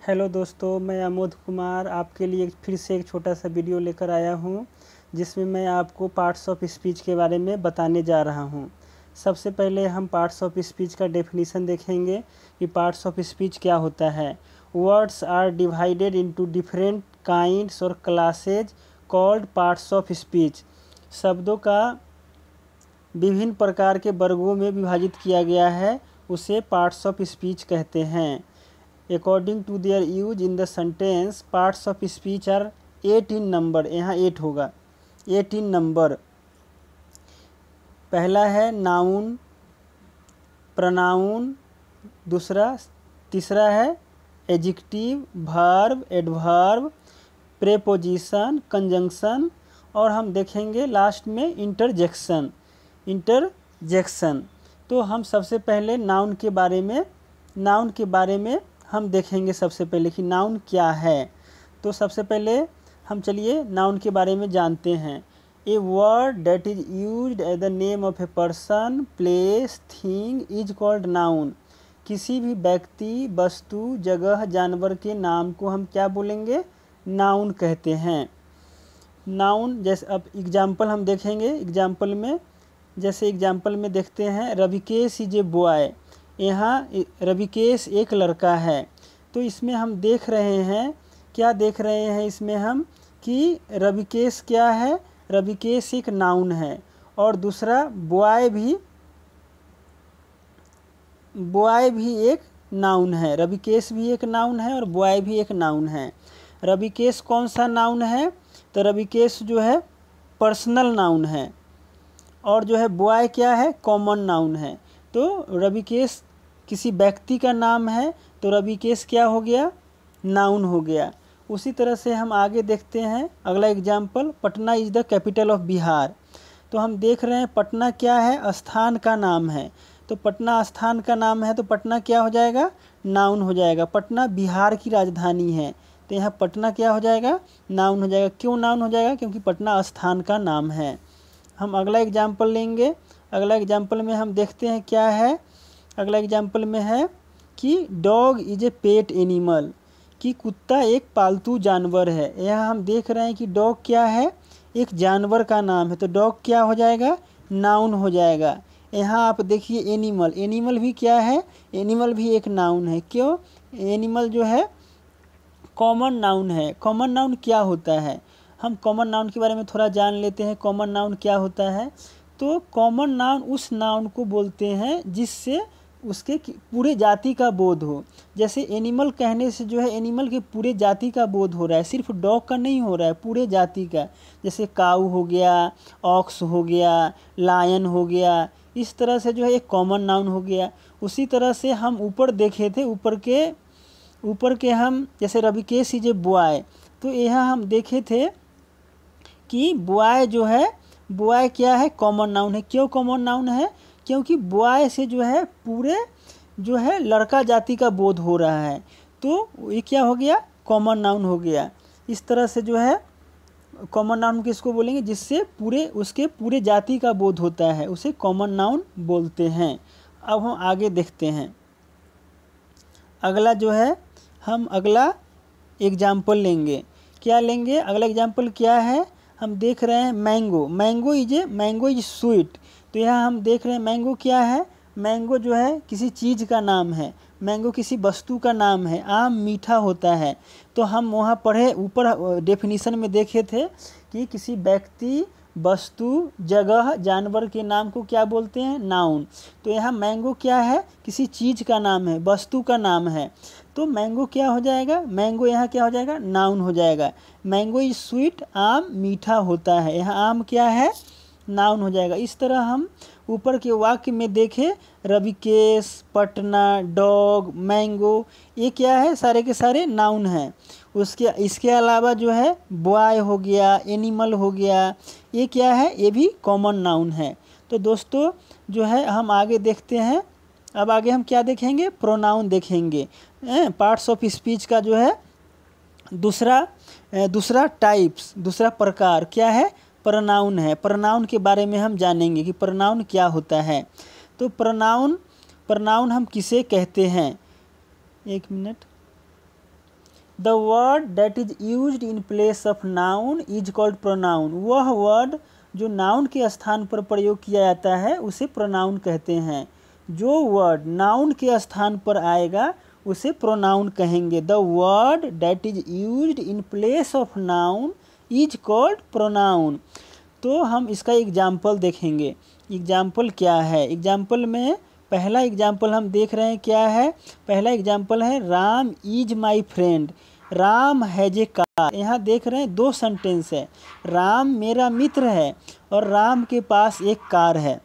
Hello दोस्तों, मैं अमोद कुमार आपके लिए फिर से एक छोटा सा वीडियो लेकर आया हूँ जिसमें मैं आपको पार्ट्स ऑफ स्पीच के बारे में बताने जा रहा हूँ। सबसे पहले हम पार्ट्स ऑफ स्पीच का डेफिनेशन देखेंगे कि पार्ट्स ऑफ स्पीच क्या होता है। Words are divided into different kinds और classes called parts of speech. शब्दों का विभिन्न प्रकार के वर्गों में विभाजित किया गया है, उसे पार्ट्स ऑफ स्पीच कहते हैं। According to their use in the sentence, parts of speech are 8 in number. यहाँ 8 होगा, 8 इन नंबर। पहला है नाउन, प्रनाउन, तीसरा है adjective, verb, adverb, preposition, conjunction, और हम देखेंगे लास्ट में इंटरजेक्शन। तो हम सबसे पहले नाउन के बारे में हम देखेंगे सबसे पहले कि नाउन क्या है। तो सबसे पहले हम चलिए नाउन के बारे में जानते हैं। A word that is used as the name of a person, place, thing is called noun. किसी भी व्यक्ति, वस्तु, जगह, जानवर के नाम को हम क्या बोलेंगे? नाउन कहते हैं। नाउन जैसे अब एग्जाम्पल हम देखेंगे। एग्जाम्पल में देखते हैं, रविकेश इज ए बॉय। यहाँ रविकेश एक लड़का है। तो इसमें हम देख रहे हैं, क्या देख रहे हैं इसमें हम, कि रविकेश क्या है? रविकेश एक नाउन है। और दूसरा बॉय भी एक नाउन है। रविकेश भी एक नाउन है और बॉय भी एक नाउन है। रविकेश कौन सा नाउन है? तो रविकेश जो है पर्सनल नाउन है, और जो है बॉय क्या है? कॉमन नाउन है। तो रविकेश किसी व्यक्ति का नाम है, तो रविकेश क्या हो गया? नाउन हो गया। उसी तरह से हम आगे देखते हैं अगला example, Patna is the capital of Bihar. तो हम देख रहे हैं पटना क्या है? स्थान का नाम है। तो पटना स्थान का नाम है, तो पटना क्या हो जाएगा? नाउन हो जाएगा। पटना बिहार की राजधानी है, तो यहाँ पटना क्या हो जाएगा? नाउन हो जाएगा। क्यों नाउन हो जाएगा? क्योंकि पटना स्थान का नाम है। हम अगला एग्जाम्पल लेंगे। अगला एग्जाम्पल में हम देखते हैं क्या है। अगला एग्जाम्पल में है कि dog is a pet animal, कि कुत्ता एक पालतू जानवर है। यहाँ हम देख रहे हैं कि डॉग क्या है? एक जानवर का नाम है, तो डॉग क्या हो जाएगा? नाउन हो जाएगा। यहाँ आप देखिए एनिमल भी क्या है? एनिमल भी एक नाउन है। क्यों? एनिमल जो है कॉमन नाउन है। कॉमन नाउन क्या होता है? हम कॉमन नाउन के बारे में थोड़ा जान लेते हैं। कॉमन नाउन क्या होता है? तो कॉमन नाउन उस नाउन को बोलते हैं जिससे उसके पूरे जाति का बोध हो। जैसे एनिमल कहने से जो है एनिमल के पूरे जाति का बोध हो रहा है, सिर्फ डॉग का नहीं हो रहा है, पूरे जाति का। जैसे काऊ हो गया, ऑक्स हो गया, लायन हो गया, इस तरह से जो है एक कॉमन नाउन हो गया। उसी तरह से हम ऊपर देखे थे, ऊपर के हम जैसे रविकेश इज ए बॉय, तो यहाँ हम देखे थे कि बॉय जो है, बॉय क्या है? कॉमन नाउन है। क्यों कॉमन नाउन है? क्योंकि बॉय से जो है पूरे जो है लड़का जाति का बोध हो रहा है, तो ये क्या हो गया? कॉमन नाउन हो गया। इस तरह से जो है कॉमन नाउन किसको बोलेंगे? जिससे उसके पूरे जाति का बोध होता है, उसे कॉमन नाउन बोलते हैं। अब हम आगे देखते हैं। अगला जो है हम अगला एग्जाम्पल लेंगे। क्या लेंगे? अगला एग्जाम्पल क्या है? हम देख रहे हैं मैंगो इज स्वीट। तो यहाँ हम देख रहे हैं मैंगो क्या है? मैंगो जो है किसी चीज़ का नाम है, मैंगो किसी वस्तु का नाम है। आम मीठा होता है। तो हम वहाँ पढ़े, ऊपर डेफिनेशन में देखे थे कि किसी व्यक्ति, वस्तु, जगह, जानवर के नाम को क्या बोलते हैं? नाउन। तो यहाँ मैंगो क्या है? किसी चीज़ का नाम है, वस्तु का नाम है। तो मैंगो क्या हो जाएगा? मैंगो यहाँ क्या हो जाएगा? नाउन हो जाएगा। मैंगो इज स्वीट, आम मीठा होता है। यहाँ आम क्या है? नाउन हो जाएगा। इस तरह हम ऊपर के वाक्य में देखें, रविकेश, पटना, डॉग, मैंगो, ये क्या है? सारे के सारे नाउन हैं। इसके अलावा जो है बॉय हो गया, एनिमल हो गया, ये क्या है? ये भी कॉमन नाउन है। तो दोस्तों जो है हम आगे देखते हैं। अब आगे हम क्या देखेंगे? प्रोनाउन देखेंगे। पार्ट्स ऑफ स्पीच का जो है दूसरा प्रकार क्या है? प्रोनाउन है। प्रोनाउन के बारे में हम जानेंगे कि प्रोनाउन क्या होता है। तो प्रोनाउन हम किसे कहते हैं? एक minute. The word that is used in place of noun is called pronoun. वह वर्ड जो नाउन के स्थान पर प्रयोग किया जाता है उसे प्रोनाउन कहते हैं। जो वर्ड नाउन के स्थान पर आएगा उसे प्रोनाउन कहेंगे। The word that is used in place of noun is called pronoun. तो हम इसका एग्जाम्पल देखेंगे। एग्जाम्पल क्या है? एग्जाम्पल में पहला एग्जाम्पल हम देख रहे हैं क्या है? पहला एग्जाम्पल है Ram is my friend. Ram has a car. यहाँ देख रहे हैं दो सेंटेंस है। राम मेरा मित्र है और राम के पास एक कार है।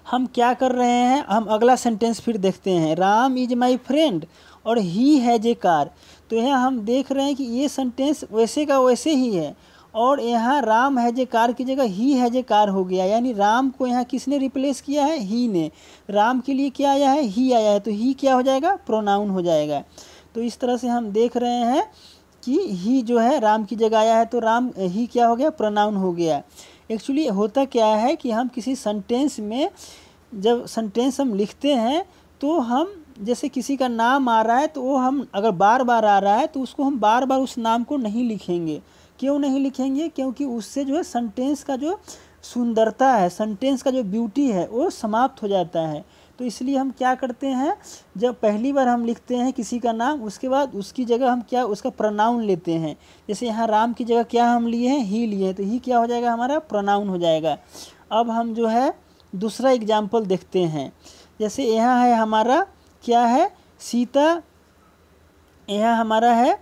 हम क्या कर रहे हैं? हम अगला सेंटेंस फिर देखते हैं। राम इज माई फ्रेंड और ही हैज ए कार। तो यहाँ हम देख रहे हैं कि ये सेंटेंस वैसे का वैसे ही है और यहाँ राम हैज ए कार की जगह ही हैज ए कार हो गया। यानी राम को यहाँ किसने रिप्लेस किया है? ही ने। राम के लिए क्या आया है? ही आया है। तो ही क्या हो जाएगा? प्रोनाउन हो जाएगा। तो इस तरह से हम देख रहे हैं कि ही जो है राम की जगह आया है तो राम ही क्या हो गया? प्रोनाउन हो गया। एक्चुअली होता क्या है कि हम किसी सेंटेंस में जब सेंटेंस हम लिखते हैं तो हम जैसे किसी का नाम आ रहा है तो वो हम अगर बार बार आ रहा है तो उसको हम बार बार उस नाम को नहीं लिखेंगे। क्यों नहीं लिखेंगे? क्योंकि उससे जो है सेंटेंस का जो सुंदरता है, सेंटेंस का जो ब्यूटी है वो समाप्त हो जाता है। तो इसलिए हम क्या करते हैं, जब पहली बार हम लिखते हैं किसी का नाम उसके बाद उसकी जगह हम क्या उसका प्रोनाउन लेते हैं। जैसे यहाँ राम की जगह क्या हम लिए हैं? ही लिए हैं। तो ही क्या हो जाएगा? हमारा प्रोनाउन हो जाएगा। अब हम जो है दूसरा एग्जाम्पल देखते हैं। जैसे यहाँ है हमारा क्या है? सीता। यहाँ हमारा है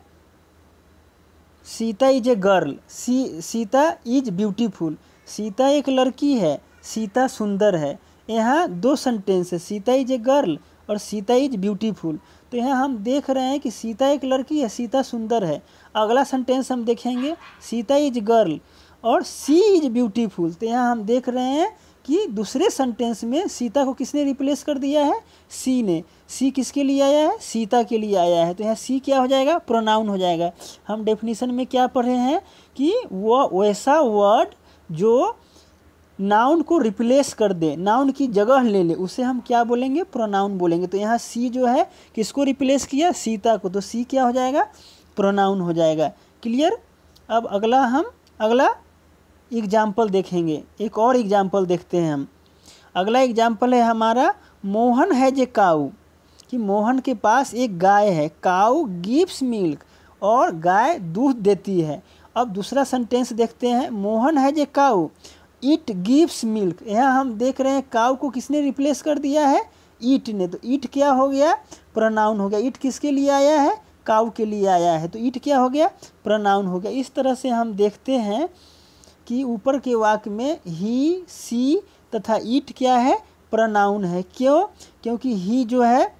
Sita is a girl. Sita is beautiful. Sita एक लड़की है, सीता सुंदर है। यहाँ दो सेंटेंस है, सीता इज ए गर्ल और सीता इज ब्यूटीफुल। तो यहाँ हम देख रहे हैं कि सीता एक लड़की है, सीता सुंदर है। अगला सेंटेंस हम देखेंगे, सीता इज गर्ल और सी इज ब्यूटीफुल। तो यहाँ हम देख रहे हैं कि दूसरे सेंटेंस में सीता को किसने रिप्लेस कर दिया है? सी ने। सी किसके लिए आया है? सीता के लिए आया है। तो यहाँ सी क्या हो जाएगा? प्रोनाउन हो जाएगा। हम डेफिनेशन में क्या पढ़े हैं कि वो वैसा वर्ड जो नाउन को रिप्लेस कर दे, नाउन की जगह ले ले, उसे हम क्या बोलेंगे? प्रोनाउन बोलेंगे। तो यहाँ सी जो है किसको रिप्लेस किया? सीता को। तो सी क्या हो जाएगा? प्रोनाउन हो जाएगा। क्लियर? अब अगला एग्जाम्पल देखेंगे। एक और एग्जाम्पल देखते हैं हम। अगला एग्जाम्पल है हमारा मोहन हैज ए काऊ। कि मोहन के पास एक गाय है। काऊ गिव्स मिल्क और गाय दूध देती है। अब दूसरा सेंटेंस देखते हैं। Mohan has a cow, it gives milk. यहाँ हम देख रहे हैं काऊ को किसने रिप्लेस कर दिया है? ईट ने। तो ईट क्या हो गया? प्रोनाउन हो गया। ईट किसके लिए आया है? काऊ के लिए आया है। तो ईट क्या हो गया? प्रोनाउन हो गया। इस तरह से हम देखते हैं कि ऊपर के वाक्य में ही, सी तथा ईट क्या है? प्रोनाउन है। क्यों? क्योंकि ही जो है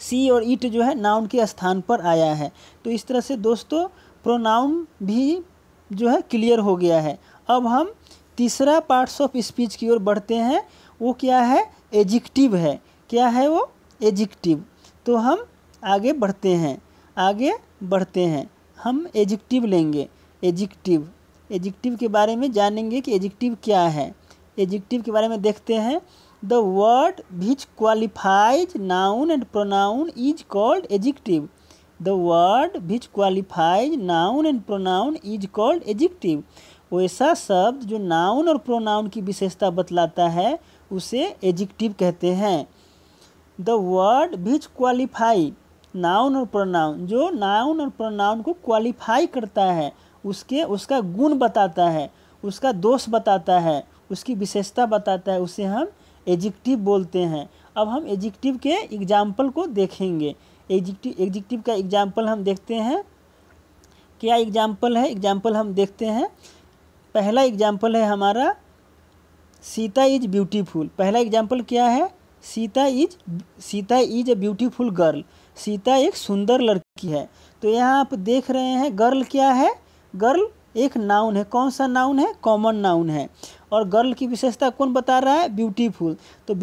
सी और ईट जो है नाउन के स्थान पर आया है। तो इस तरह से दोस्तों प्रोनाउन भी जो है क्लियर हो गया है। अब हम तीसरा पार्ट्स ऑफ स्पीच की ओर बढ़ते हैं। वो क्या है? एडजेक्टिव है। क्या है वो? एडजेक्टिव। तो हम आगे बढ़ते हैं। हम एडजेक्टिव लेंगे। एडजेक्टिव के बारे में जानेंगे कि एडजेक्टिव क्या है। एडजेक्टिव के बारे में देखते हैं। The word which qualifies noun and pronoun is called adjective. The word which qualifies noun and pronoun is called adjective. वैसा शब्द जो नाउन और प्रोनाउन की विशेषता बतलाता है उसे एडजेक्टिव कहते हैं। The word which qualify noun और प्रोनाउन, जो नाउन और प्रोनाउन को क्वालिफाई करता है, उसका गुण बताता है, उसका दोष बताता है, उसकी विशेषता बताता है, उसे हम एडजेक्टिव बोलते हैं। अब हम एडजेक्टिव के एग्जाम्पल को देखेंगे। एडजेक्टिव का एग्जाम्पल हम देखते हैं। क्या एग्जाम्पल है? एग्जाम्पल हम देखते हैं। पहला एग्जाम्पल है हमारा सीता इज ब्यूटीफुल। पहला एग्जाम्पल क्या है? Sita is a beautiful girl. Sita एक सुंदर लड़की है। तो यहाँ आप देख रहे हैं गर्ल क्या है? गर्ल एक नाउन है। कौन सा नाउन है? कॉमन नाउन है। और गर्ल की विशेषता कौन बता रहा है? ब्यूटीफुल। तो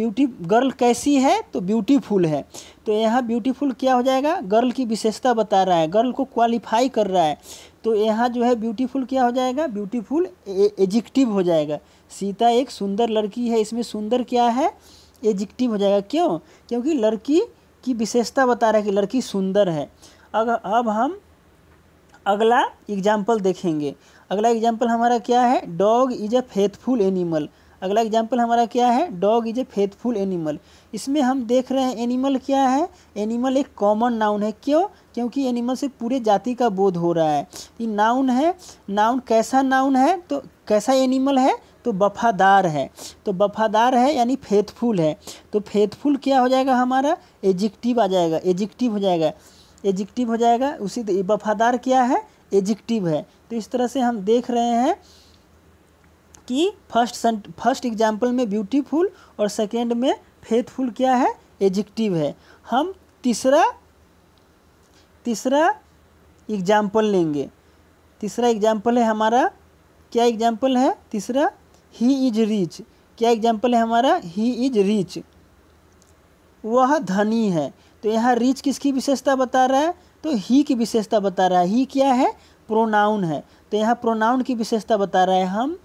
गर्ल कैसी है? तो ब्यूटीफुल है। तो यहाँ ब्यूटीफुल क्या हो जाएगा? गर्ल की विशेषता बता रहा है, गर्ल को क्वालिफाई कर रहा है। तो यहाँ जो है ब्यूटीफुल क्या हो जाएगा? ब्यूटीफुल एडजेक्टिव हो जाएगा। सीता एक सुंदर लड़की है, इसमें सुंदर क्या है? एडजेक्टिव हो जाएगा। क्यों? क्योंकि लड़की की विशेषता बता रहा है कि लड़की सुंदर है। अब हम अगला एग्जाम्पल देखेंगे। अगला एग्जाम्पल हमारा क्या है, dog is a faithful animal. अगला एग्जाम्पल हमारा क्या है, dog is a faithful animal. इसमें हम देख रहे हैं एनिमल क्या है, एनिमल एक कॉमन नाउन है। क्यों? क्योंकि एनिमल से पूरे जाति का बोध हो रहा है। ये नाउन है। नाउन कैसा नाउन है, तो कैसा एनिमल है, तो वफादार है। तो वफादार है यानी फेथफुल है। तो फेथफुल क्या हो जाएगा हमारा, एडजेक्टिव आ जाएगा, एडजेक्टिव हो जाएगा, एडजेक्टिव हो जाएगा। उसी वफादार क्या है, एडजेक्टिव है। तो इस तरह से हम देख रहे हैं कि फर्स्ट एग्जाम्पल में ब्यूटीफुल और सेकेंड में फेथफुल क्या है, एडजेक्टिव है। हम तीसरा एग्जाम्पल लेंगे। तीसरा एग्जाम्पल है हमारा, क्या एग्जाम्पल है तीसरा, ही इज रिच। क्या एग्जाम्पल है हमारा, ही इज रिच, वह धनी है। तो यहाँ रिच किसकी विशेषता बता रहा है, तो ही की विशेषता बता रहा है। ही क्या है, प्रोनाउन है। तो यहाँ प्रोनाउन की विशेषता बता रहा है। हम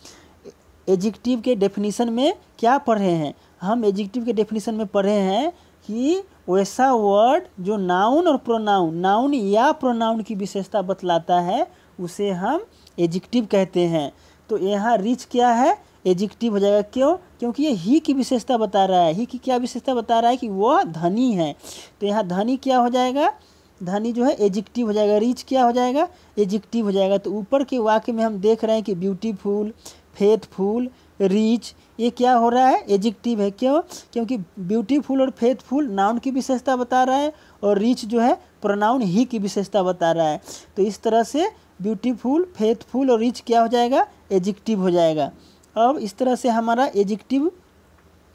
एडजेक्टिव के डेफिनेशन में क्या पढ़े हैं, हम एडजेक्टिव के डेफिनेशन में पढ़े हैं कि वैसा वर्ड जो नाउन और प्रोनाउन, नाउन या प्रोनाउन की विशेषता बतलाता है, उसे हम एडजेक्टिव कहते हैं। तो यहाँ रिच क्या है, एडजेक्टिव हो जाएगा। क्यों? क्योंकि ये ही की विशेषता बता रहा है। ही की क्या विशेषता बता रहा है, कि वह धनी है। तो यहाँ धनी क्या हो जाएगा, धनी जो है एडजेक्टिव हो जाएगा। रिच क्या हो जाएगा, एडजेक्टिव हो जाएगा। तो ऊपर के वाक्य में हम देख रहे हैं कि ब्यूटीफुल, फेथफुल, रिच, ये क्या हो रहा है, एडजेक्टिव है। क्यों? क्योंकि ब्यूटीफुल और फेथफुल नाउन की विशेषता बता रहा है, और रिच जो है प्रोनाउन ही की विशेषता बता रहा है। तो इस तरह से ब्यूटीफुल, फेथफुल और रिच क्या हो जाएगा, एडजेक्टिव हो जाएगा। अब इस तरह से हमारा एडजेक्टिव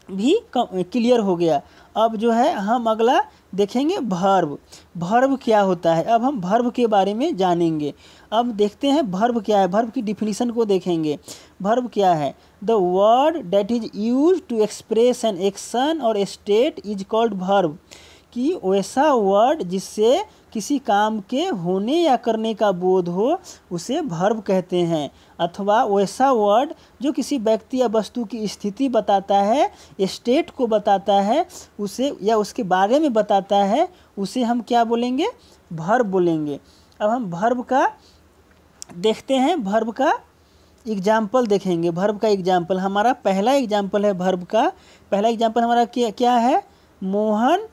भी क्लियर हो गया। अब जो है हम अगला देखेंगे वर्ब। वर्ब क्या होता है, अब हम वर्ब के बारे में जानेंगे। अब देखते हैं वर्ब क्या है, वर्ब की डिफिनीशन को देखेंगे। वर्ब क्या है, the word that is use to express an action और स्टेट इज कॉल्ड वर्ब। कि वैसा वर्ड जिससे किसी काम के होने या करने का बोध हो, उसे वर्ब कहते हैं। अथवा वैसा वर्ड जो किसी व्यक्ति या वस्तु की स्थिति बताता है, स्टेट को बताता है, उसे या उसके बारे में बताता है, उसे हम क्या बोलेंगे, वर्ब बोलेंगे। अब हम वर्ब का देखते हैं, वर्ब का एग्जाम्पल देखेंगे। वर्ब का एग्जाम्पल हमारा पहला एग्जाम्पल है वर्ब का। पहला एग्जाम्पल हमारा क्या है, मोहन।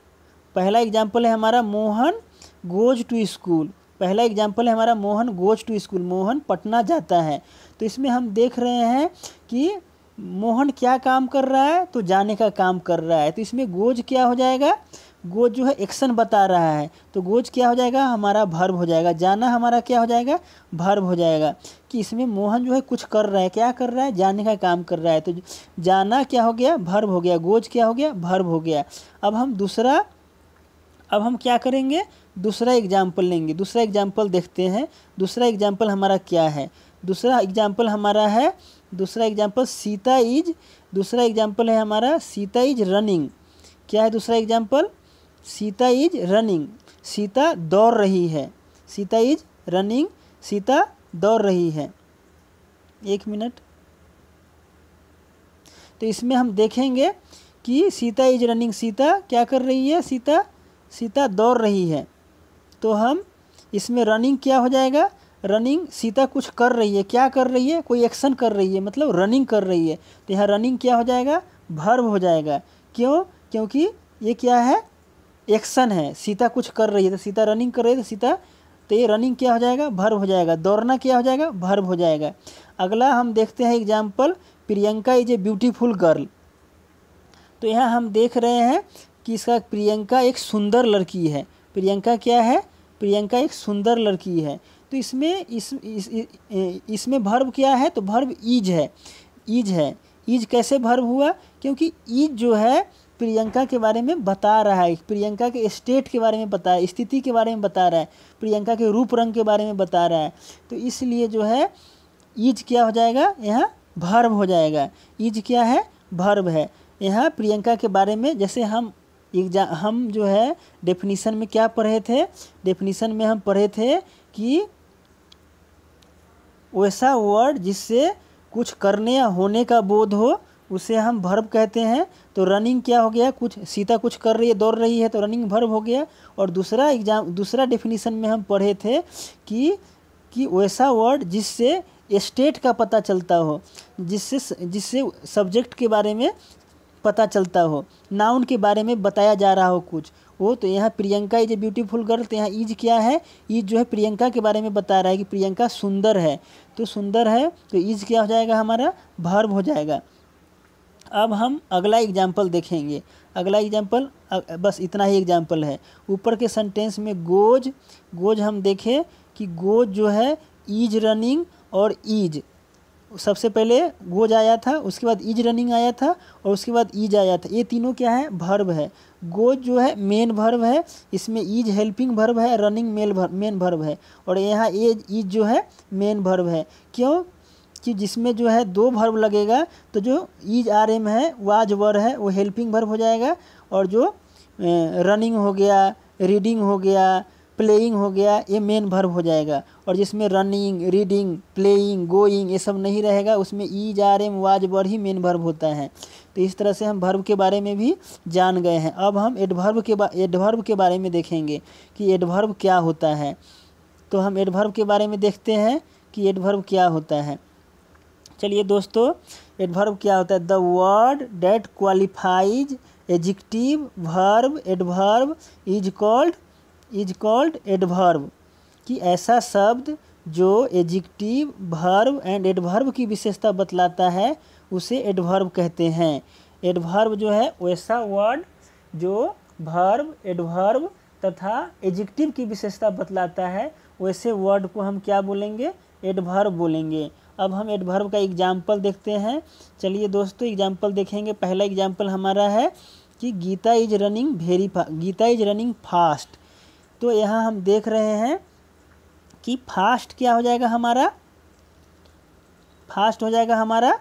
पहला एग्जाम्पल है हमारा मोहन गोज टू स्कूल। पहला एग्जाम्पल है हमारा Mohan goes to school, Mohan Patna जाता है। तो इसमें हम देख रहे हैं कि मोहन क्या काम कर रहा है, तो जाने का काम कर रहा है। तो इसमें गोज क्या हो जाएगा, गोज जो है एक्शन बता रहा है, तो गोज क्या हो जाएगा, हमारा वर्ब हो जाएगा। जाना हमारा क्या हो जाएगा, वर्ब हो जाएगा। कि इसमें मोहन जो है कुछ कर रहा है, क्या कर रहा है, जाने का काम कर रहा है। तो जाना क्या हो गया, वर्ब हो गया। गोज क्या हो गया, वर्ब हो गया। अब हम क्या करेंगे, दूसरा एग्जाम्पल लेंगे। दूसरा एग्जाम्पल देखते हैं। दूसरा एग्जाम्पल हमारा क्या है, दूसरा एग्जाम्पल हमारा है, दूसरा एग्जाम्पल सीता इज, दूसरा एग्जाम्पल है हमारा सीता इज रनिंग। क्या है दूसरा example, Sita is running, Sita दौड़ रही है। सीता इज रनिंग, सीता दौड़ रही है। एक मिनट। तो इसमें हम देखेंगे कि सीता इज रनिंग, सीता क्या कर रही है, सीता दौड़ रही है। तो हम इसमें रनिंग क्या हो जाएगा, रनिंग सीता कुछ कर रही है, क्या कर रही है, कोई एक्शन कर रही है, मतलब रनिंग कर रही है। तो यहाँ रनिंग क्या हो जाएगा, वर्ब हो जाएगा। क्यों? क्योंकि ये क्या है, एक्शन है। सीता कुछ कर रही है, तो सीता रनिंग कर रही है, तो ये रनिंग क्या हो जाएगा, वर्ब हो जाएगा। दौड़ना क्या हो जाएगा, वर्ब हो जाएगा। अगला हम देखते हैं example, Priyanka is a beautiful girl. तो यहाँ हम देख रहे हैं कि इसका प्रियंका एक सुंदर लड़की है। प्रियंका क्या है, प्रियंका एक सुंदर लड़की है। तो इसमें वर्ब क्या है, तो वर्ब इज है। इज है, इज कैसे वर्ब हुआ, क्योंकि इज जो है प्रियंका के बारे में बता रहा है, प्रियंका के स्टेट के बारे में बता रहा है, स्थिति के बारे में बता रहा है, प्रियंका के रूप रंग के बारे में बता रहा है। तो इसलिए जो है इज क्या हो जाएगा, यहाँ वर्ब हो जाएगा। इज क्या है, वर्ब है। यहाँ प्रियंका के बारे में, जैसे हम जो है डेफिनीशन में क्या पढ़े थे, डेफिनीशन में हम पढ़े थे कि वैसा वर्ड जिससे कुछ करने या होने का बोध हो, उसे हम वर्ब कहते हैं। तो रनिंग क्या हो गया, कुछ सीता कुछ कर रही है, दौड़ रही है, तो रनिंग वर्ब हो गया। और दूसरा डेफिनेशन में हम पढ़े थे कि वैसा वर्ड जिससे स्टेट का पता चलता हो, जिससे सब्जेक्ट के बारे में पता चलता हो, नाउन के बारे में बताया जा रहा हो कुछ वो। तो यहाँ Priyanka is a beautiful girl, तो यहाँ इज क्या है, इज जो है प्रियंका के बारे में बता रहा है कि प्रियंका सुंदर है। तो सुंदर है तो इज क्या हो जाएगा, हमारा वर्ब हो जाएगा। अब हम अगला एग्जाम्पल देखेंगे। अगला एग्जाम्पल बस इतना ही एग्जाम्पल है। ऊपर के सेंटेंस में गोज हम देखें कि गोज जो है इज रनिंग और इज, सबसे पहले गोज आया था, उसके बाद इज रनिंग आया था और उसके बाद इज आया था। ये तीनों क्या है, वर्ब है। गोज जो है मेन वर्ब है, इसमें इज हेल्पिंग वर्ब है, रनिंग मेन वर्ब है। और यहाँ इज जो है मेन वर्ब है। क्यों कि जिसमें जो है दो वर्ब लगेगा तो जो इज आर एम है, वाज वर है, वो हेल्पिंग वर्ब हो जाएगा। और जो रनिंग हो गया, रीडिंग हो गया, प्लेइंग हो गया, ये मेन वर्ब हो जाएगा। और जिसमें रनिंग, रीडिंग, प्लेइंग, गोइंग ये सब नहीं रहेगा, उसमें is are am was were ही मेन वर्ब होता है। तो इस तरह से हम वर्ब के बारे में भी जान गए हैं। अब हम एडवर्ब के बारे में देखेंगे कि एडवर्ब क्या होता है। तो हम एडवर्ब के बारे में देखते हैं कि एडवर्ब क्या होता है। चलिए दोस्तों, एडवर्ब क्या होता है, the word that qualifies adjective verb adverb is called adverb. कि ऐसा शब्द जो एडजेक्टिव वर्ब एंड एडवर्ब की विशेषता बतलाता है उसे एडवर्ब कहते हैं। एडवर्ब जो है वैसा वर्ड जो वर्ब एडवर्ब तथा एडजेक्टिव की विशेषता बतलाता है, वैसे वर्ड को हम क्या बोलेंगे, एडवर्ब बोलेंगे। अब हम एडवर्ब का एग्जाम्पल देखते हैं। चलिए दोस्तों एग्जाम्पल देखेंगे। पहला एग्जाम्पल हमारा है कि गीता इज रनिंग फास्ट। तो यहाँ हम देख रहे हैं कि फास्ट क्या हो जाएगा, हमारा फास्ट हो जाएगा, हमारा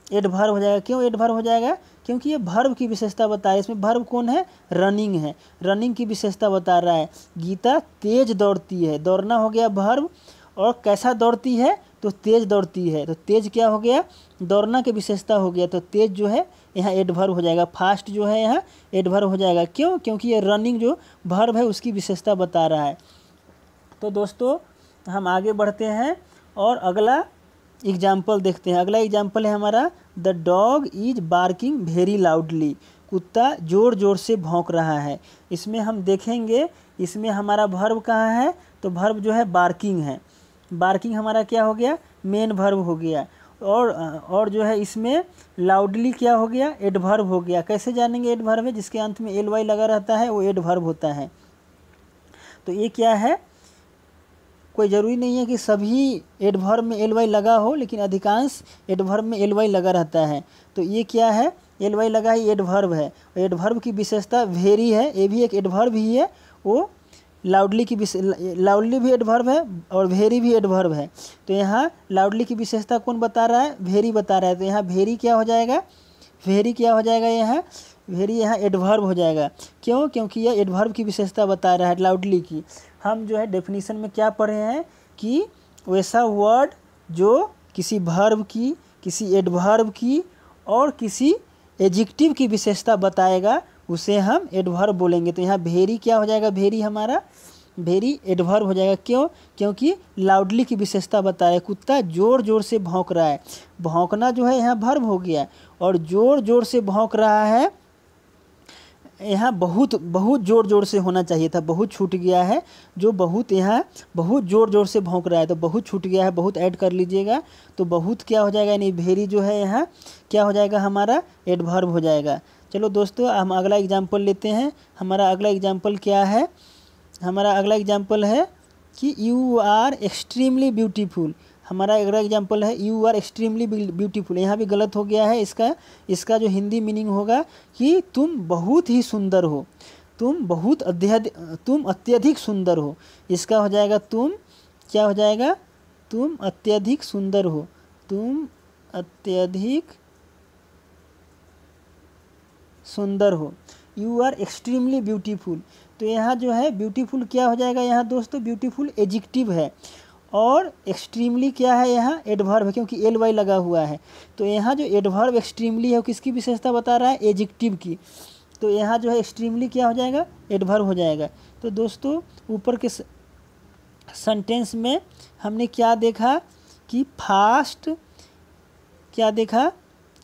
एडवर्ब हो जाएगा। क्यों एडवर्ब हो जाएगा, क्योंकि ये वर्ब की विशेषता बता रहा है। इसमें वर्ब कौन है, रनिंग है, रनिंग की विशेषता बता रहा है। गीता तेज दौड़ती है, दौड़ना हो गया वर्ब। और कैसा दौड़ती है, तो तेज दौड़ती है, तो तेज क्या हो गया, दौड़ना की विशेषता हो गया। तो तेज जो है यहाँ एडवर्ब हो जाएगा, फास्ट जो है यहाँ एडवर्ब हो जाएगा। क्यों, क्योंकि ये रनिंग जो वर्ब है उसकी विशेषता बता रहा है। तो दोस्तों हम आगे बढ़ते हैं और अगला एग्जाम्पल देखते हैं। अगला एग्जाम्पल है हमारा, the dog is barking very loudly. कुत्ता ज़ोर ज़ोर से भौंक रहा है। इसमें हम देखेंगे, इसमें हमारा वर्ब कहाँ है, तो वर्ब जो है बार्किंग है। बार्किंग हमारा क्या हो गया, मेन वर्ब हो गया। और जो है इसमें लाउडली क्या हो गया, एडवर्ब हो गया। कैसे जानेंगे एडवर्ब है, जिसके अंत में ly लगा रहता है वो एडवर्ब होता है। तो ये क्या है, कोई ज़रूरी नहीं है कि सभी एडवर्ब में ly लगा हो, लेकिन अधिकांश एडवर्ब में ly लगा रहता है। तो ये क्या है, ly लगा है, एडवर्ब है। एडवर्ब की विशेषता वेरी है, ये भी एक एडवर्ब ही है। वो लाउडली भी एडवर्ब है और वेरी भी एडवर्ब है। तो यहाँ लाउडली की विशेषता कौन बता रहा है, वेरी बता रहा है। तो यहाँ वेरी क्या हो जाएगा, यहाँ वेरी यहाँ एडवर्ब हो जाएगा। क्यों, क्योंकि यह एडवर्ब की विशेषता बता रहा है लाउडली की। हम जो है डेफिनेशन में क्या पढ़े हैं कि वैसा वर्ड जो किसी वर्ब की, किसी एडवर्ब की और किसी एडजेक्टिव की विशेषता बताएगा उसे हम एडवर्ब बोलेंगे। तो यहाँ वेरी क्या हो जाएगा, वेरी एडवर्ब हो जाएगा। क्यों, क्योंकि लाउडली की विशेषता बता रहा है। कुत्ता ज़ोर ज़ोर से भौंक रहा है, भौंकना जो है यहाँ वर्ब हो गया। और ज़ोर ज़ोर से भौंक रहा है, यहाँ बहुत ज़ोर ज़ोर से होना चाहिए था, बहुत छूट गया है। जो बहुत यहाँ बहुत ज़ोर ज़ोर से भौंक रहा है, तो बहुत छूट गया है, बहुत ऐड कर लीजिएगा। तो बहुत क्या हो जाएगा, यानी वेरी जो है यहाँ क्या हो जाएगा, हमारा एडवर्ब हो जाएगा। चलो दोस्तों हम अगला एग्जाम्पल लेते हैं। हमारा अगला एग्जाम्पल क्या है, हमारा अगला एग्जाम्पल है कि यू आर एक्सट्रीमली ब्यूटीफुल। हमारा अगला एग्जाम्पल है यू आर एक्सट्रीमली ब्यूटीफुल। यहाँ भी गलत हो गया है। इसका जो हिंदी मीनिंग होगा कि तुम बहुत ही सुंदर हो, तुम अत्यधिक सुंदर हो। इसका हो जाएगा तुम क्या हो जाएगा, तुम अत्यधिक सुंदर हो, तुम अत्यधिक सुंदर हो। You are extremely beautiful. तो यहाँ जो है ब्यूटीफुल क्या हो जाएगा, यहाँ दोस्तों ब्यूटीफुल एडजेक्टिव है। और एक्सट्रीमली क्या है यहाँ एडवर्ब है, क्योंकि एल वाई लगा हुआ है। तो यहाँ जो एडवर्ब एक्सट्रीमली है वो किसकी विशेषता बता रहा है, एडजेक्टिव की। तो यहाँ जो है एक्सट्रीमली क्या हो जाएगा, एडवर्ब हो जाएगा। तो दोस्तों ऊपर के सेंटेंस में हमने क्या देखा कि फास्ट, क्या देखा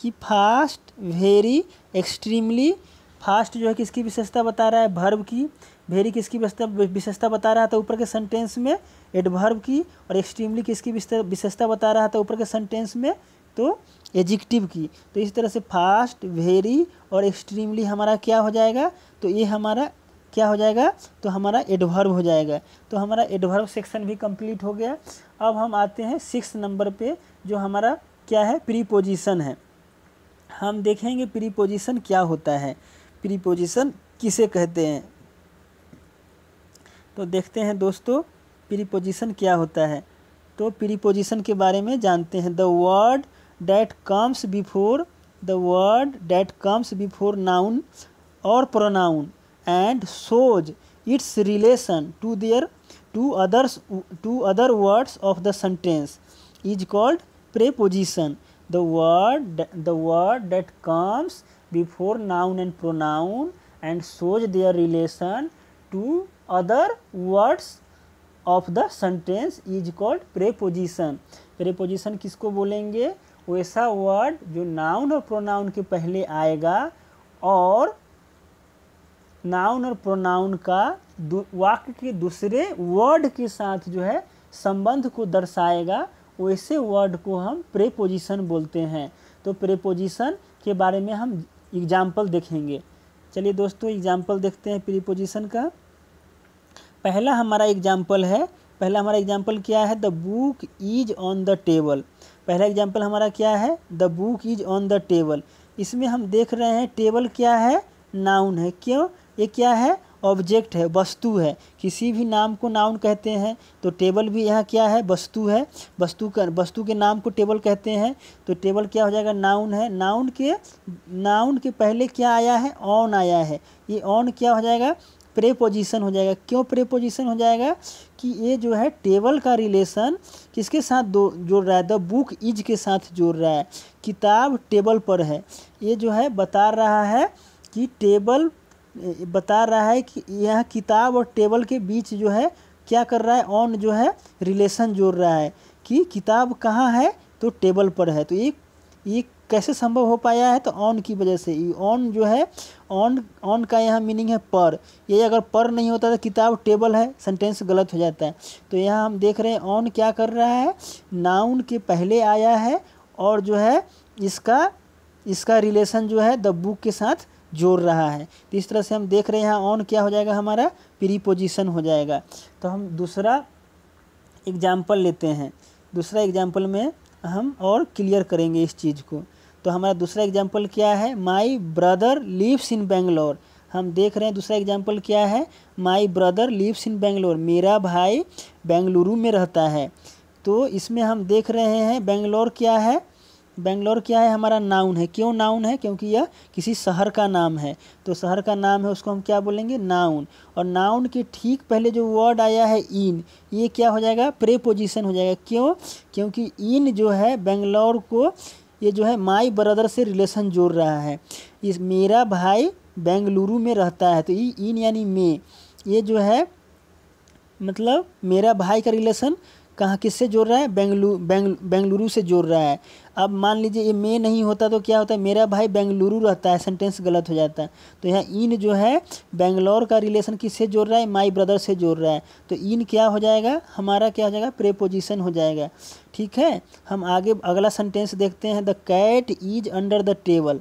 कि फास्ट, वेरी, एक्सट्रीमली। फास्ट जो है किसकी विशेषता बता रहा है, वर्ब की। वेरी किसकी विशेषता बता रहा था ऊपर के सेंटेंस में, एडवर्ब की। और एक्सट्रीमली किसकी विशेषता बता रहा था ऊपर के सेंटेंस में, तो एडजेक्टिव की। तो इस तरह से फास्ट, वेरी और एक्सट्रीमली हमारा क्या हो जाएगा, तो ये हमारा क्या हो जाएगा, तो हमारा एडवर्ब हो जाएगा। तो हमारा एडवर्ब सेक्शन भी कंप्लीट हो गया। अब हम आते हैं 6 नंबर पे, जो हमारा क्या है, प्रीपोजिशन है। हम देखेंगे प्रीपोजिशन क्या होता है, प्रीपोजिशन किसे कहते हैं। तो देखते हैं दोस्तों प्रीपोजिशन क्या होता है। तो प्रीपोजिशन के बारे में जानते हैं। The word that comes before noun और pronoun and shows its relation to other words of the sentence is called preposition. The word that comes before noun and pronoun and shows their relation to other words of the sentence is called preposition. preposition किसको बोलेंगे, वैसा word जो noun और pronoun के पहले आएगा और noun और प्रोनाउन का वाक्य के दूसरे वर्ड के साथ जो है संबंध को दर्शाएगा, वैसे वर्ड को हम प्रेपोजिशन बोलते हैं। तो प्रेपोजिशन के बारे में हम एग्जाम्पल देखेंगे। चलिए दोस्तों एग्जाम्पल देखते हैं प्रीपोजिशन का। पहला हमारा एग्जाम्पल क्या है, the book is on the table. पहला एग्जाम्पल हमारा क्या है, the book is on the table. इसमें हम देख रहे हैं टेबल क्या है, नाउन है। क्यों, ये क्या है, ऑब्जेक्ट है, वस्तु है। किसी भी नाम को नाउन कहते हैं, तो टेबल भी यहाँ क्या है, वस्तु है। वस्तु के नाम को टेबल कहते हैं। तो टेबल क्या हो जाएगा, नाउन है। नाउन के पहले क्या आया है, ऑन आया है। ये ऑन क्या हो जाएगा, प्रेपोजिशन हो जाएगा। क्यों प्रेपोजिशन हो जाएगा, कि ये जो है टेबल का रिलेशन किसके साथ जोड़ रहा है, द बुक इज के साथ जोड़ रहा है। किताब टेबल पर है, ये जो है बता रहा है कि यह किताब और टेबल के बीच जो है क्या कर रहा है, ऑन जो है रिलेशन जोड़ रहा है कि किताब कहाँ है, तो टेबल पर है। तो ये कैसे संभव हो पाया है, तो ऑन की वजह से। ऑन जो है, ऑन का यहाँ मीनिंग है पर। ये अगर पर नहीं होता तो किताब टेबल है, सेंटेंस गलत हो जाता है। तो यहाँ हम देख रहे हैं ऑन क्या कर रहा है, नाउन के पहले आया है और जो है इसका रिलेशन जो है द बुक के साथ जोड़ रहा है। तो इस तरह से हम देख रहे हैं यहाँ ऑन क्या हो जाएगा, हमारा प्रीपोजिशन हो जाएगा। तो हम दूसरा एग्जाम्पल लेते हैं। दूसरा एग्जाम्पल में हम और क्लियर करेंगे इस चीज़ को। तो हमारा दूसरा एग्जाम्पल क्या है, my brother lives in Bangalore. हम देख रहे हैं दूसरा एग्जाम्पल क्या है, my brother lives in Bangalore, मेरा भाई बेंगलुरु में रहता है। तो इसमें हम देख रहे हैं बेंगलोर क्या है, बेंगलोर क्या है, हमारा नाउन है। क्यों नाउन है, क्योंकि यह किसी शहर का नाम है। तो शहर का नाम है, उसको हम क्या बोलेंगे, नाउन। और नाउन के ठीक पहले जो वर्ड आया है इन, ये क्या हो जाएगा, प्रेपोजिशन हो जाएगा। क्यों, क्योंकि इन जो है बेंगलोर को ये जो है माई ब्रदर से रिलेशन जोड़ रहा है। इस मेरा भाई बेंगलुरु में रहता है, तो इन यानी में, ये जो है मतलब मेरा भाई का रिलेशन कहाँ किससे जोड़ रहा है, बेंगलुरु से जोड़ रहा है। अब मान लीजिए ये में नहीं होता तो क्या होता है, मेरा भाई बेंगलुरु रहता है, सेंटेंस गलत हो जाता है। तो यहाँ इन जो है बेंगलोर का रिलेशन किससे जोड़ रहा है, माई ब्रदर से जोड़ रहा है। तो इन क्या हो जाएगा, हमारा क्या हो जाएगा, प्रेपोजिशन हो जाएगा। ठीक है, हम आगे अगला सेंटेंस देखते हैं। The cat is under the table.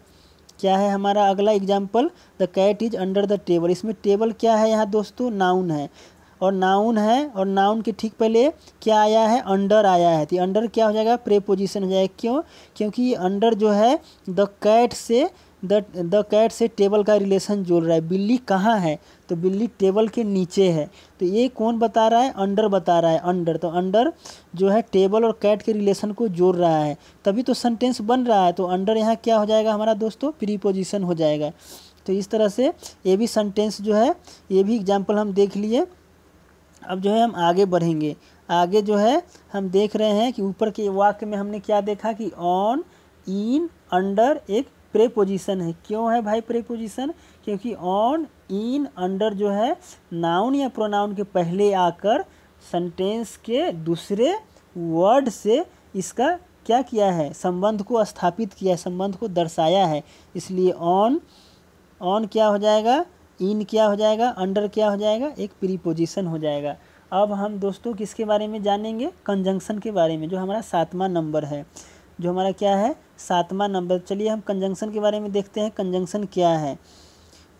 क्या है हमारा अगला example, the cat is under the table. इसमें टेबल क्या है यहाँ दोस्तों, नाउन है। और नाउन के ठीक पहले क्या आया है, अंडर आया है। तो अंडर क्या हो जाएगा, प्रेपोजिशन हो जाएगा। क्यों, क्योंकि अंडर जो है द कैट से टेबल का रिलेशन जोड़ रहा है। बिल्ली कहाँ है, तो बिल्ली टेबल के नीचे है। तो ये कौन बता रहा है, अंडर बता रहा है, अंडर। तो अंडर जो है टेबल और कैट के रिलेशन को जोड़ रहा है, तभी तो सेंटेंस बन रहा है। तो अंडर यहाँ क्या हो जाएगा हमारा दोस्तों, प्रीपोजिशन हो जाएगा। तो इस तरह से ये भी सेंटेंस जो है, ये भी एग्जाम्पल हम देख लिए। अब जो है हम आगे बढ़ेंगे। आगे जो है हम देख रहे हैं कि ऊपर के वाक्य में हमने क्या देखा कि ऑन, इन, अंडर एक प्रेपोजिशन है। क्यों है भाई प्रेपोजिशन? क्योंकि ऑन, इन, अंडर जो है नाउन या प्रोनाउन के पहले आकर सेंटेंस के दूसरे वर्ड से इसका क्या किया है, संबंध को स्थापित किया है, संबंध को दर्शाया है। इसलिए ऑन क्या हो जाएगा, इन क्या हो जाएगा, अंडर क्या हो जाएगा, एक प्रीपोजिशन हो जाएगा। अब हम दोस्तों किसके बारे में जानेंगे? कंजंक्शन के बारे में, जो हमारा 7वां नंबर है, जो हमारा क्या है 7वां नंबर। चलिए हम कंजंक्शन के बारे में देखते हैं, कंजंक्शन क्या है।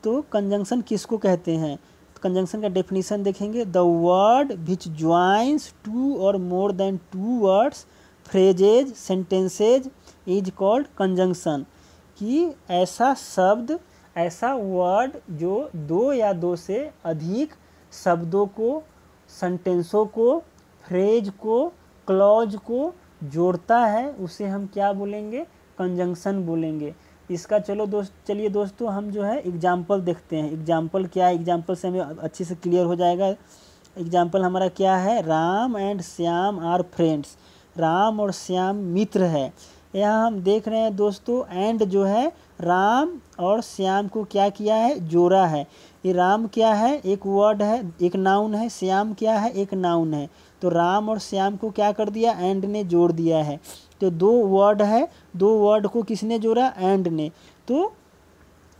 तो कंजंक्शन किसको कहते हैं? कंजंक्शन का डेफिनेशन देखेंगे, the word which joins two और more than two words, phrases, sentences is called conjunction. कि ऐसा शब्द, ऐसा वर्ड जो दो या दो से अधिक शब्दों को, सेंटेंसों को, फ्रेज को, क्लॉज को जोड़ता है, उसे हम क्या बोलेंगे? कंजंक्शन बोलेंगे। इसका चलिए दोस्तों हम जो है एग्जाम्पल देखते हैं। एग्जाम्पल क्या है? एग्जाम्पल से हमें अच्छे से क्लियर हो जाएगा। एग्जाम्पल हमारा क्या है? Ram and Shyam are friends. Ram और श्याम मित्र है। यहाँ हम देख रहे हैं दोस्तों, एंड जो है राम और श्याम को क्या किया है? जोड़ा है। ये राम क्या है? एक वर्ड है, एक नाउन है। श्याम क्या है? एक नाउन है। तो राम और श्याम को क्या कर दिया? एंड ने जोड़ दिया है। तो दो वर्ड है, दो वर्ड को किसने जोड़ा? एंड ने। तो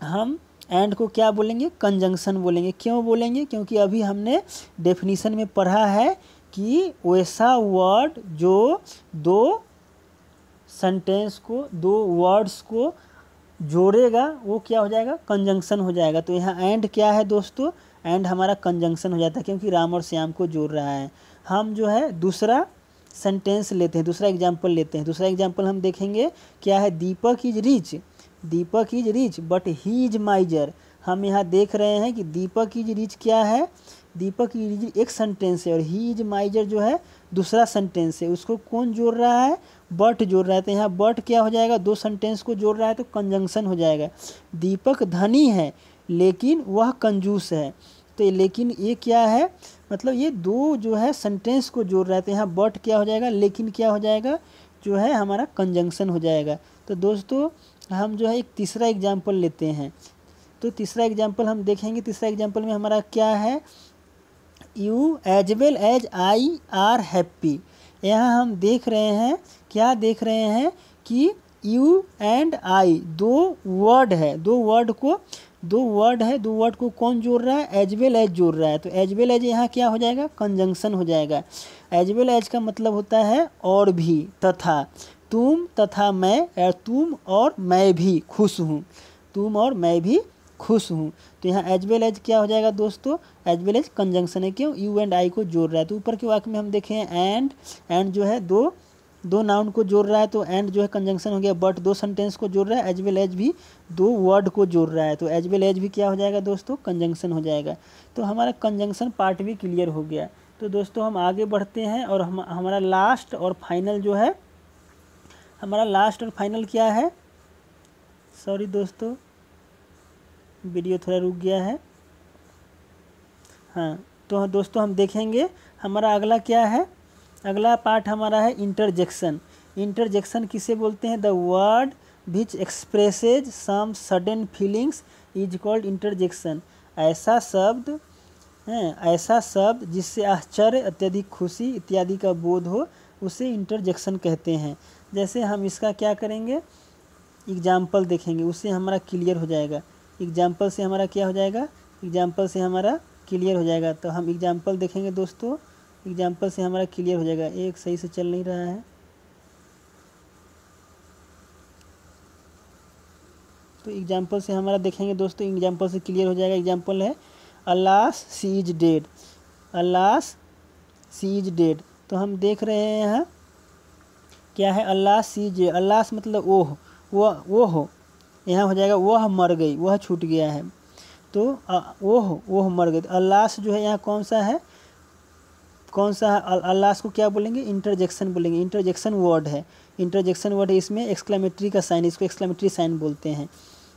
हम एंड को क्या बोलेंगे? कंजंक्शन बोलेंगे। क्यों बोलेंगे? क्योंकि अभी हमने डेफिनेशन में पढ़ा है कि वैसा वर्ड जो दो सेंटेंस को, दो वर्ड्स को जोड़ेगा, वो क्या हो जाएगा? कंजंक्शन हो जाएगा। तो यहाँ एंड क्या है दोस्तों? एंड हमारा कंजंक्शन हो जाता है, क्योंकि राम और श्याम को जोड़ रहा है। हम जो है दूसरा सेंटेंस लेते हैं, दूसरा एग्जाम्पल लेते हैं। दूसरा एग्जाम्पल हम देखेंगे क्या है? Deepak is rich, Deepak is rich but he is miser. हम यहाँ देख रहे हैं कि दीपक इज रिच क्या है? दीपक इज रिच एक सेंटेंस है, और ही इज माइजर जो है दूसरा सेंटेंस है। उसको कौन जोड़ रहा है? बट जोड़ रहा है। तो यहाँ बट क्या हो जाएगा? दो सेंटेंस को जोड़ रहा है, तो कंजंक्शन हो जाएगा। दीपक धनी है लेकिन वह कंजूस है। तो लेकिन ये क्या है? मतलब ये दो जो है सेंटेंस को जोड़ रहा है। तो यहाँ बट क्या हो जाएगा? लेकिन क्या हो जाएगा? जो है हमारा कंजंक्शन हो जाएगा। तो दोस्तों हम जो है एक तीसरा एग्जाम्पल लेते हैं। तो तीसरा एग्जाम्पल हम देखेंगे। तीसरा एग्जाम्पल में हमारा क्या है? You as well as I are happy. यहाँ हम देख रहे हैं, क्या देख रहे हैं कि यू एंड आई दो वर्ड है, दो वर्ड को कौन जोड़ रहा है? एज वेल एज जोड़ रहा है। तो एज वेल एज यहाँ क्या हो जाएगा? कंजंक्शन हो जाएगा। एज वेल एज का मतलब होता है और भी, तथा। तुम तथा मैं, और तुम और मैं भी खुश हूँ, तुम और मैं भी खुश हूँ। तो यहाँ एज वेल एज क्या हो जाएगा दोस्तों? एज वेल एज कंजंक्शन है। क्यों? यू एंड आई को जोड़ रहा है। तो ऊपर के वाक्य में हम देखें एंड जो है दो नाउन को जोड़ रहा है, तो एंड जो है कंजंक्शन हो गया। बट दो सेंटेंस को जोड़ रहा है। एज वेल एज भी दो वर्ड को जोड़ रहा है, तो एज वेल एज भी क्या हो जाएगा दोस्तों? कंजंक्शन हो जाएगा। तो हमारा कंजंक्शन पार्ट भी क्लियर हो गया। तो दोस्तों हम आगे बढ़ते हैं, और हमारा लास्ट और फाइनल जो है, हमारा लास्ट और फाइनल क्या है? सॉरी दोस्तों, वीडियो थोड़ा रुक गया है। हाँ, तो दोस्तों हम देखेंगे हमारा अगला क्या है? अगला पार्ट हमारा है इंटरजेक्शन। इंटरजेक्शन किसे बोलते हैं? The word which expresses some sudden feelings is called interjection. ऐसा शब्द जिससे आश्चर्य, अत्यधिक खुशी इत्यादि का बोध हो, उसे इंटरजेक्शन कहते हैं। जैसे हम इसका क्या करेंगे? एग्जाम्पल देखेंगे, उससे हमारा क्लियर हो जाएगा। एग्जाम्पल से हमारा क्या हो जाएगा? एग्जाम्पल से हमारा क्लियर हो जाएगा। तो हम एग्जाम्पल देखेंगे दोस्तों, एग्जाम्पल से हमारा क्लियर हो जाएगा। एक सही से चल नहीं रहा है, तो एग्जाम्पल से हमारा देखेंगे दोस्तों, एग्जाम्पल से क्लियर हो जाएगा। एग्जाम्पल है alas she is dead, alas she is dead. तो हम देख रहे हैं यहाँ क्या है? अलास सी इज, अलास मतलब ओह, वो हो, यहाँ हो जाएगा वह मर गई, वह छूट गया है। तो वह मर गई। तो अलास जो है यहाँ कौन सा है? अल्लास को क्या बोलेंगे? इंटरजेक्शन बोलेंगे। इंटरजेक्शन वर्ड है, इंटरजेक्शन वर्ड है। इसमें एक्सक्लेमेटरी का साइन, इसको एक्सक्लेमेटरी साइन बोलते हैं।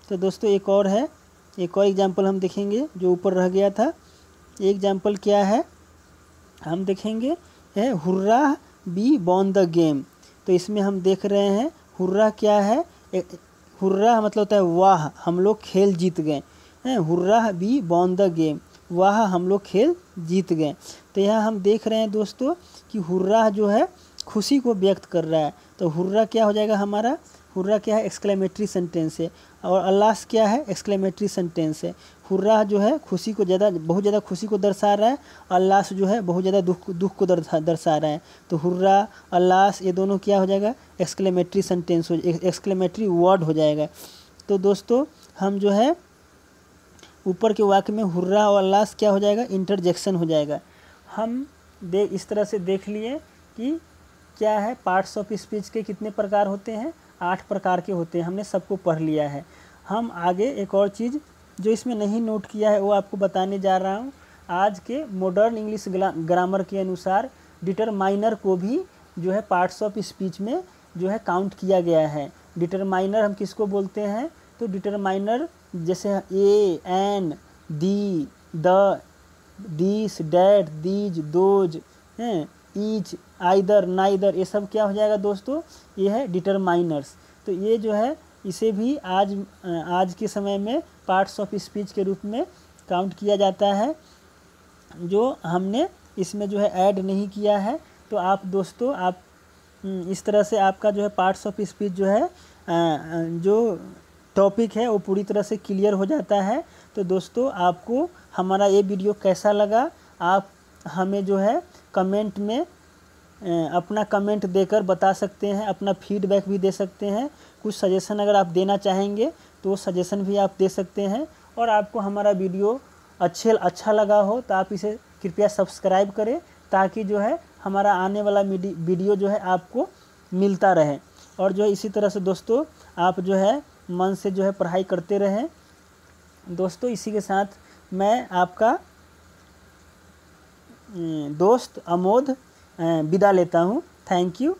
तो दोस्तों एक और है, एक और एग्जाम्पल हम देखेंगे जो ऊपर रह गया था। एग्जाम्पल क्या है? हम देखेंगे है hurrah B Bon the game. तो इसमें हम देख रहे हैं हुर्रा क्या है, हुर्रा मतलब होता है वाह हम लोग खेल जीत गए हैं, hurrah B Bon the game, वाह हम लोग खेल जीत गए। तो यहाँ हम देख रहे हैं दोस्तों कि हुर्रा जो है खुशी को व्यक्त कर रहा है। तो हुर्रा क्या हो जाएगा हमारा, हुर्रा क्या है एक्सक्लेमेटरी सेंटेंस है, और अल्लास क्या है एक्सक्लेमेटरी सेंटेंस है। हुर्रा जो है खुशी को बहुत ज़्यादा खुशी को दर्शा रहा है, अल्लास जो है बहुत ज़्यादा दुख को दर्शा रहा है। तो हुर्रा अल्लास ये दोनों क्या हो जाएगा एक्सक्लेमेटरी सेंटेंस एक्सक्लेमेटरी वर्ड हो जाएगा। तो दोस्तों हम जो है ऊपर के वाक्य में हुर्रा और अल्लास क्या हो जाएगा इंटरजेक्शन हो जाएगा। हम इस तरह से देख लिए कि क्या है पार्ट्स ऑफ स्पीच के कितने प्रकार होते हैं, 8 प्रकार के होते हैं, हमने सबको पढ़ लिया है। हम आगे एक और चीज़ जो इसमें नहीं नोट किया है वो आपको बताने जा रहा हूँ। आज के मॉडर्न इंग्लिश ग्रामर के अनुसार डिटरमाइनर को भी जो है पार्ट्स ऑफ स्पीच में जो है काउंट किया गया है। डिटरमाइनर हम किसको बोलते हैं, तो डिटरमाइनर जैसे a an the the this that these those हैं ईच आइदर नाइदर, ये सब क्या हो जाएगा दोस्तों, ये है डिटरमाइनर्स। तो ये जो है इसे भी आज के समय में पार्ट्स ऑफ स्पीच के रूप में काउंट किया जाता है, जो हमने इसमें जो है ऐड नहीं किया है। तो आप दोस्तों आप इस तरह से आपका जो है पार्ट्स ऑफ स्पीच जो है जो टॉपिक है वो पूरी तरह से क्लियर हो जाता है। तो दोस्तों आपको हमारा ये वीडियो कैसा लगा, आप हमें जो है कमेंट में अपना कमेंट देकर बता सकते हैं, अपना फीडबैक भी दे सकते हैं। कुछ सजेशन अगर आप देना चाहेंगे तो सजेशन भी आप दे सकते हैं। और आपको हमारा वीडियो अच्छा लगा हो तो आप इसे कृपया सब्सक्राइब करें, ताकि जो है हमारा आने वाला वीडियो जो है आपको मिलता रहे। और जो है इसी तरह से दोस्तों आप जो है मन से जो है पढ़ाई करते रहें। दोस्तों इसी के साथ मैं आपका दोस्त अमोद विदा लेता हूँ। Thank you.